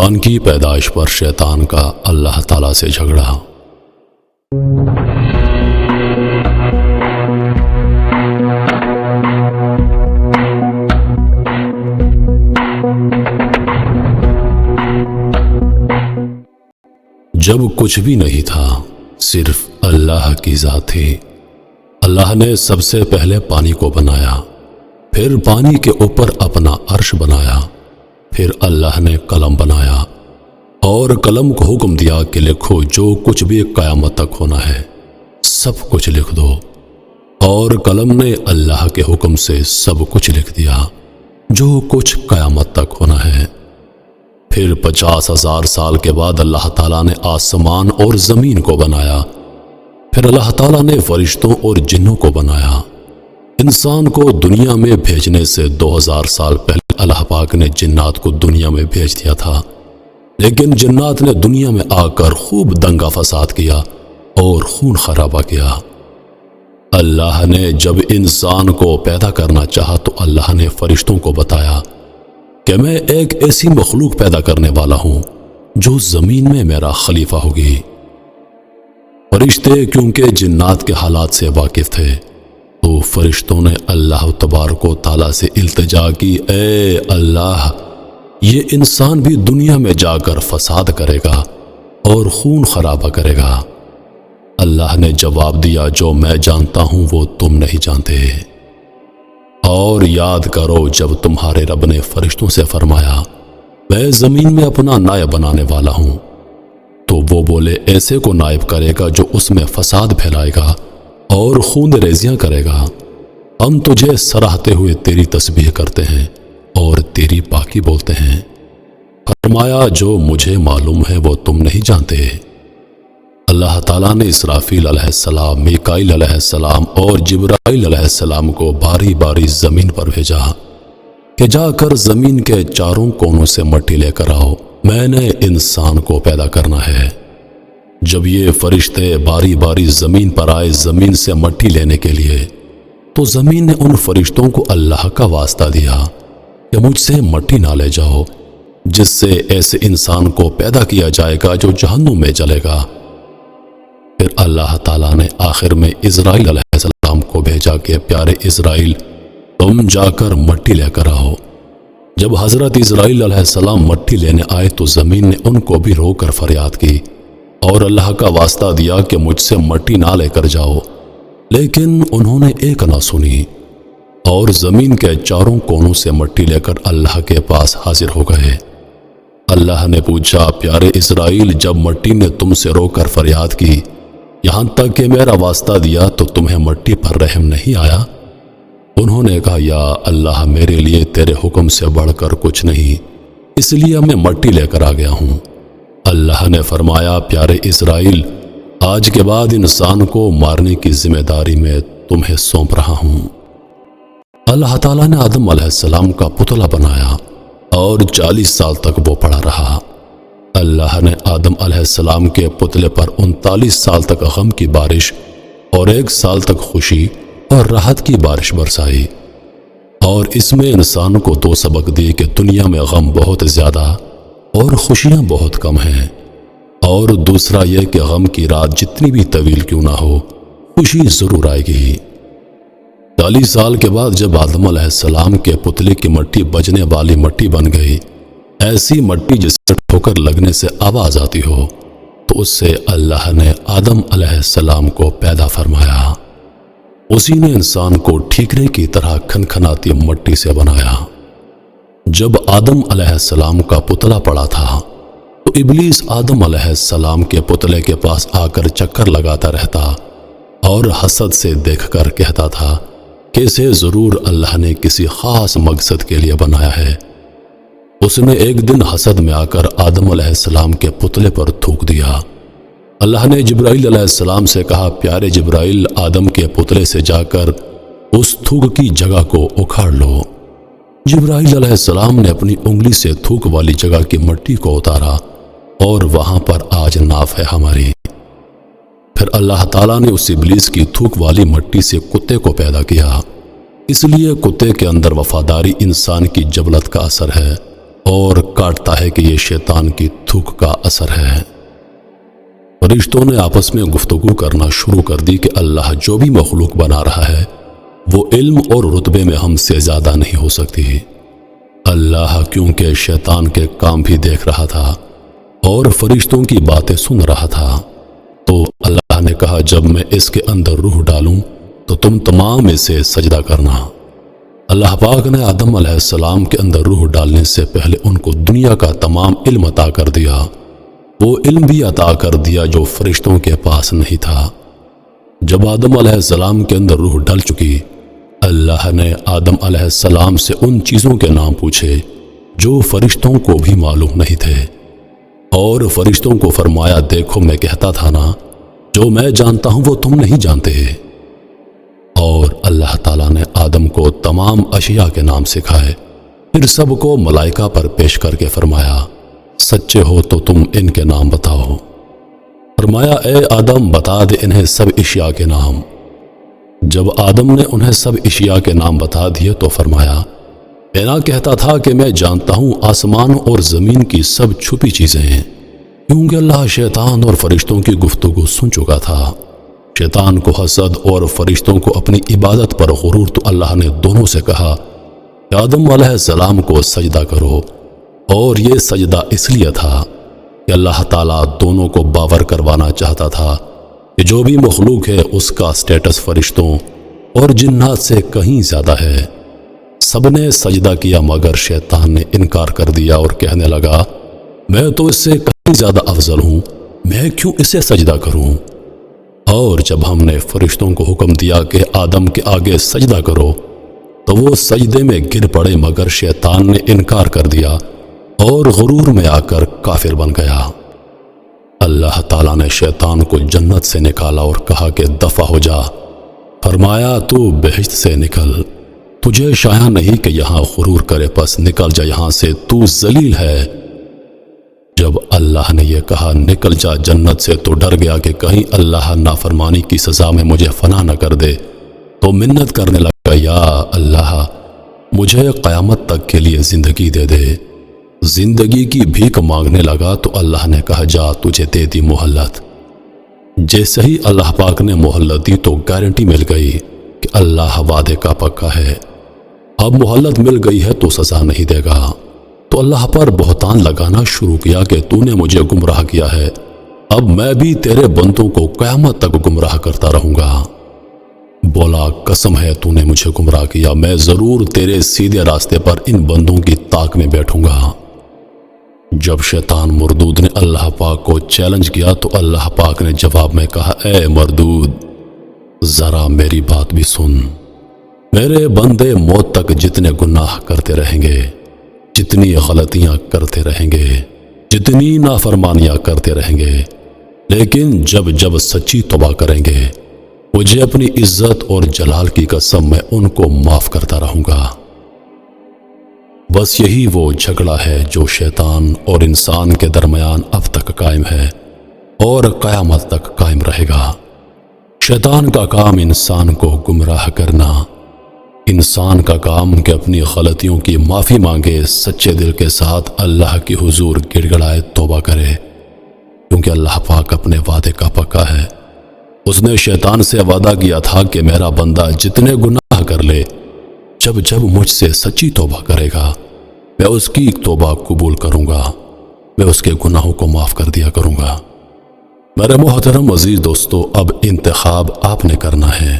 انسان کی پیدائش پر شیطان کا اللہ تعالیٰ سے جھگڑا۔ جب کچھ بھی نہیں تھا، صرف اللہ کی ذات تھی۔ اللہ نے سب سے پہلے پانی کو بنایا، پھر پانی کے اوپر اپنا عرش بنایا، پھر اللہ نے قلم بنایا اور قلم کو حکم دیا کہ لکھو جو کچھ بھی قیامت تک ہونا ہے سب کچھ لکھ دو، اور قلم نے اللہ کے حکم سے سب کچھ لکھ دیا جو کچھ قیامت تک ہونا ہے۔ پھر 50,000 سال کے بعد اللہ تعالیٰ نے آسمان اور زمین کو بنایا، پھر اللہ تعالیٰ نے فرشتوں اور جنوں کو بنایا۔ انسان کو دنیا میں بھیجنے سے 2000 سال پہلے اللہ پاک نے جنات کو دنیا میں بھیج دیا تھا، لیکن جنات نے دنیا میں آ کر خوب دنگا فساد کیا اور خون خرابہ کیا۔ اللہ نے جب انسان کو پیدا کرنا چاہا تو اللہ نے فرشتوں کو بتایا کہ میں ایک ایسی مخلوق پیدا کرنے والا ہوں جو زمین میں میرا خلیفہ ہوگی۔ فرشتے کیونکہ جنات کے حالات سے واقف تھے تو فرشتوں نے اللہ تبارک و تعالیٰ سے التجا کی، اے اللہ، یہ انسان بھی دنیا میں جا کر فساد کرے گا اور خون خرابہ کرے گا۔ اللہ نے جواب دیا، جو میں جانتا ہوں وہ تم نہیں جانتے۔ اور یاد کرو جب تمہارے رب نے فرشتوں سے فرمایا میں زمین میں اپنا نائب بنانے والا ہوں، تو وہ بولے ایسے کو نائب کرے گا جو اس میں فساد پھیلائے گا اور خون ریزیاں کرے گا۔ ہم تجھے سراہتے ہوئے تیری تسبیح کرتے ہیں اور تیری پاکی بولتے ہیں۔ فرمایا جو مجھے معلوم ہے وہ تم نہیں جانتے۔ اللہ تعالیٰ نے اسرافیل علیہ السلام، میکائیل علیہ السلام اور جبرائیل علیہ السلام کو باری باری زمین پر بھیجا کہ جا کر زمین کے چاروں کونوں سے مٹی لے کر آؤ، میں نے انسان کو پیدا کرنا ہے۔ جب یہ فرشتے باری باری زمین پر آئے زمین سے مٹی لینے کے لیے، تو زمین نے ان فرشتوں کو اللہ کا واسطہ دیا کہ مجھ سے مٹی نہ لے جاؤ، جس سے ایسے انسان کو پیدا کیا جائے گا جو جہنم میں جلے گا۔ پھر اللہ تعالیٰ نے آخر میں اسرائیل علیہ السلام کو بھیجا کہ پیارے اسرائیل، تم جا کر مٹی لے کر آؤ۔ جب حضرت اسرائیل علیہ السلام مٹی لینے آئے تو زمین نے ان کو بھی رو کر فریاد کی اور اللہ کا واسطہ دیا کہ مجھ سے مٹی نہ لے کر جاؤ، لیکن انہوں نے ایک نہ سنی اور زمین کے چاروں کونوں سے مٹی لے کر اللہ کے پاس حاضر ہو گئے۔ اللہ نے پوچھا، پیارے اسرائیل، جب مٹی نے تم سے رو کر فریاد کی یہاں تک کہ میرا واسطہ دیا تو تمہیں مٹی پر رحم نہیں آیا؟ انہوں نے کہا، یا اللہ، میرے لیے تیرے حکم سے بڑھ کر کچھ نہیں، اس لیے میں مٹی لے کر آ گیا ہوں۔ اللہ نے فرمایا، پیارے اسرائیل، آج کے بعد انسان کو مارنے کی ذمہ داری میں تمہیں سونپ رہا ہوں۔ اللہ تعالیٰ نے آدم علیہ السلام کا پتلا بنایا اور 40 سال تک وہ پڑا رہا۔ اللہ نے آدم علیہ السلام کے پتلے پر 39 سال تک غم کی بارش اور 1 سال تک خوشی اور راحت کی بارش برسائی، اور اس میں انسان کو 2 سبق دیے کہ دنیا میں غم بہت زیادہ اور خوشیاں بہت کم ہیں، اور دوسرا یہ کہ غم کی رات جتنی بھی طویل کیوں نہ ہو خوشی ضرور آئے گی۔ 40 سال کے بعد جب آدم علیہ السلام کے پتلے کی مٹی بجنے والی مٹی بن گئی، ایسی مٹی جسے ٹھوکر لگنے سے آواز آتی ہو، تو اس سے اللہ نے آدم علیہ السلام کو پیدا فرمایا۔ اسی نے انسان کو ٹھیکرے کی طرح کھنکھناتی مٹی سے بنایا۔ جب آدم علیہ السلام کا پتلا پڑا تھا تو ابلیس آدم علیہ السلام کے پتلے کے پاس آ کر چکر لگاتا رہتا اور حسد سے دیکھ کر کہتا تھا کہ اسے ضرور اللہ نے کسی خاص مقصد کے لیے بنایا ہے۔ اس نے ایک دن حسد میں آ کر آدم علیہ السلام کے پتلے پر تھوک دیا۔ اللہ نے جبرائیل علیہ السلام سے کہا، پیارے جبرائیل، آدم کے پتلے سے جا کر اس تھوک کی جگہ کو اکھاڑ لو۔ جبرائیل علیہ السلام نے اپنی انگلی سے تھوک والی جگہ کی مٹی کو اتارا اور وہاں پر آج ناف ہے ہماری۔ پھر اللہ تعالیٰ نے اس ابلیس کی تھوک والی مٹی سے کتے کو پیدا کیا، اس لیے کتے کے اندر وفاداری انسان کی جبلت کا اثر ہے اور کاٹتا ہے کہ یہ شیطان کی تھوک کا اثر ہے۔ فرشتوں نے آپس میں گفتگو کرنا شروع کر دی کہ اللہ جو بھی مخلوق بنا رہا ہے وہ علم اور رتبے میں ہم سے زیادہ نہیں ہو سکتی۔ اللہ کیونکہ شیطان کے کام بھی دیکھ رہا تھا اور فرشتوں کی باتیں سن رہا تھا، تو اللہ نے کہا جب میں اس کے اندر روح ڈالوں تو تم تمام اسے سجدہ کرنا۔ اللہ پاک نے آدم علیہ السلام کے اندر روح ڈالنے سے پہلے ان کو دنیا کا تمام علم عطا کر دیا، وہ علم بھی عطا کر دیا جو فرشتوں کے پاس نہیں تھا۔ جب آدم علیہ السلام کے اندر روح ڈل چکی، اللہ نے آدم علیہ السلام سے ان چیزوں کے نام پوچھے جو فرشتوں کو بھی معلوم نہیں تھے، اور فرشتوں کو فرمایا دیکھو میں کہتا تھا نا جو میں جانتا ہوں وہ تم نہیں جانتے۔ اور اللہ تعالیٰ نے آدم کو تمام اشیاء کے نام سکھائے، پھر سب کو ملائکہ پر پیش کر کے فرمایا سچے ہو تو تم ان کے نام بتاؤ۔ فرمایا اے آدم بتا دے انہیں سب اشیاء کے نام۔ جب آدم نے انہیں سب اشیاء کے نام بتا دیے تو فرمایا میں نہ کہتا تھا کہ میں جانتا ہوں آسمانوں اور زمین کی سب چھپی چیزیں ہیں، کیونکہ اللہ شیطان اور فرشتوں کی گفتگو سن چکا تھا۔ شیطان کو حسد اور فرشتوں کو اپنی عبادت پر غرور، تو اللہ نے دونوں سے کہا کہ آدم علیہ السلام کو سجدہ کرو، اور یہ سجدہ اس لیے تھا کہ اللہ تعالیٰ دونوں کو باور کروانا چاہتا تھا کہ جو بھی مخلوق ہے اس کا سٹیٹس فرشتوں اور جنات سے کہیں زیادہ ہے۔ سب نے سجدہ کیا مگر شیطان نے انکار کر دیا اور کہنے لگا میں تو اس سے کہیں زیادہ افضل ہوں، میں کیوں اسے سجدہ کروں؟ اور جب ہم نے فرشتوں کو حکم دیا کہ آدم کے آگے سجدہ کرو تو وہ سجدے میں گر پڑے، مگر شیطان نے انکار کر دیا اور غرور میں آ کر کافر بن گیا۔ اللہ تعالیٰ نے شیطان کو جنت سے نکالا اور کہا کہ دفع ہو جا، فرمایا تو بہشت سے نکل، تجھے شایع نہیں کہ یہاں غرور کرے، پس نکل جا یہاں سے، تو ذلیل ہے۔ جب اللہ نے یہ کہا نکل جا جنت سے تو ڈر گیا کہ کہیں اللہ نافرمانی کی سزا میں مجھے فنا نہ کر دے، تو منت کرنے لگا یا اللہ مجھے قیامت تک کے لیے زندگی دے دے۔ زندگی کی بھیک مانگنے لگا تو اللہ نے کہا جا تجھے دے دی مہلت۔ جیسے ہی اللہ پاک نے مہلت دی تو گارنٹی مل گئی کہ اللہ وعدے کا پکا ہے، اب مہلت مل گئی ہے تو سزا نہیں دے گا۔ تو اللہ پر بہتان لگانا شروع کیا کہ تو نے مجھے گمراہ کیا ہے، اب میں بھی تیرے بندوں کو قیامت تک گمراہ کرتا رہوں گا۔ بولا قسم ہے تو نے مجھے گمراہ کیا، میں ضرور تیرے سیدھے راستے پر ان بندوں کی طاق میں بیٹھوں گا۔ جب شیطان مردود نے اللہ پاک کو چیلنج کیا تو اللہ پاک نے جواب میں کہا اے مردود ذرا میری بات بھی سن، میرے بندے موت تک جتنے گناہ کرتے رہیں گے، جتنی غلطیاں کرتے رہیں گے، جتنی نافرمانیاں کرتے رہیں گے، لیکن جب جب سچی توبہ کریں گے مجھے اپنی عزت اور جلال کی قسم میں ان کو معاف کرتا رہوں گا۔ بس یہی وہ جھگڑا ہے جو شیطان اور انسان کے درمیان اب تک قائم ہے اور قیامت تک قائم رہے گا۔ شیطان کا کام انسان کو گمراہ کرنا، انسان کا کام کہ اپنی غلطیوں کی معافی مانگے، سچے دل کے ساتھ اللہ کی حضور گڑ گڑائے توبہ کرے، کیونکہ اللہ پاک اپنے وعدے کا پکا ہے۔ اس نے شیطان سے وعدہ کیا تھا کہ میرا بندہ جتنے گناہ کر لے، جب جب مجھ سے سچی توبہ کرے گا میں اس کی توبہ قبول کروں گا، میں اس کے گناہوں کو معاف کر دیا کروں گا۔ میرے محترم عزیز دوستو، اب انتخاب آپ نے کرنا ہے۔